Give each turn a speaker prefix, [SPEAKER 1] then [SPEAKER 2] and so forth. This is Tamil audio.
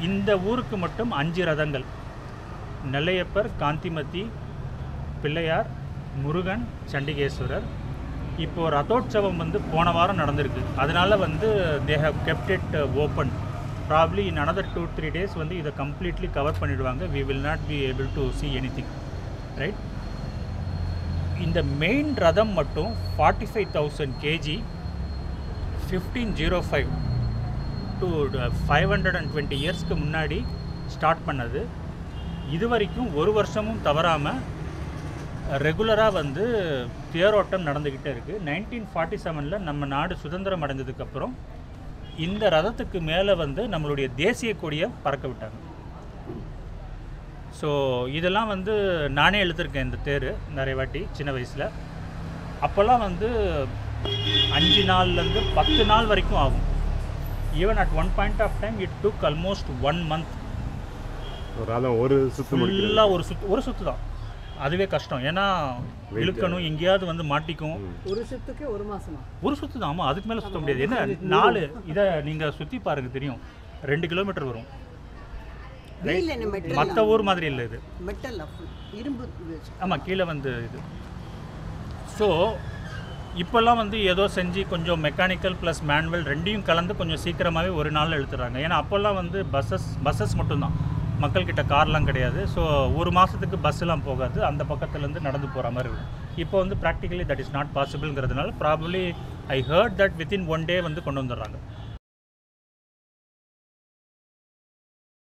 [SPEAKER 1] இந்த ஊருக்கு மட்டும் 5 ரதங்கள், நெல்லையப்பர், காந்திமதி, பிள்ளையார், முருகன், சண்டிகேஸ்வரர். இப்போது ரதோற்சவம் வந்து போன வாரம் நடந்திருக்கு. அதனால் வந்து they have kept it open. Probably in another 2-3 days வந்து இதை கம்ப்ளீட்லி கவர் பண்ணிடுவாங்க. We will not be able to see anything, right. இந்த மெயின் ரதம் மட்டும் 45,000 kg 1505 டு 520 இயர்ஸ்க்கு முன்னாடி ஸ்டார்ட் பண்ணது. இது வரைக்கும் ஒரு வருஷமும் தவறாமல் ரெகுலராக வந்து தேரோட்டம் நடந்துக்கிட்டே இருக்குது. 1947 நம்ம நாடு சுதந்திரம் அடைஞ்சதுக்கப்புறம் இந்த ரதத்துக்கு மேலே வந்து நம்மளுடைய தேசிய கொடியை பறக்க விட்டாங்க. ஸோ இதெல்லாம் வந்து நானே எழுதியிருக்கேன் இந்த தேர் நிறைய வாட்டி சின்ன வயசில். அப்போல்லாம் வந்து 5 நாள்லேருந்து 10 நாள் வரைக்கும் ஆகும். Even at one point of time it took almost 1 month.
[SPEAKER 2] ஒரு சுற்று
[SPEAKER 1] ஃபுல்லாக ஒரு சுற்று தான். அதுவே கஷ்டம். ஏன்னா இழுக்கணும், எங்கேயாவது வந்து மாட்டிக்கும்.
[SPEAKER 3] ஒரு சுத்துக்கு 1 மாசமா?
[SPEAKER 1] ஒரு சுற்று தான். ஆமாம், அதுக்கு மேலே சுற்ற முடியாது. என்ன 4 இதை நீங்கள் சுற்றி பாருங்கள் தெரியும். 2 கிலோமீட்டர் வரும். மற்ற ஊர் மாதிரி இல்லை இது. ஆமாம், கீழே வந்து இது. ஸோ இப்போல்லாம் வந்து ஏதோ செஞ்சு கொஞ்சம் மெக்கானிக்கல் ப்ளஸ் மேனுவல் ரெண்டையும் கலந்து கொஞ்சம் சீக்கிரமாகவே ஒரு நாளில் எழுத்துறாங்க. ஏன்னா அப்போல்லாம் வந்து பஸ்ஸஸ் மட்டும்தான், மக்கள்கிட்ட கார்லாம் கிடையாது. ஸோ ஒரு மாதத்துக்கு பஸ்ஸெலாம் போகாது, அந்த பக்கத்துலேருந்து நடந்து போகிற மாதிரி இருக்கும். இப்போ வந்து ப்ராக்டிக்கலி தட் இஸ் நாட் பாசிபிள்ங்கிறதுனால probably I heard that within 1 day வந்து கொண்டு வந்துடுறாங்க.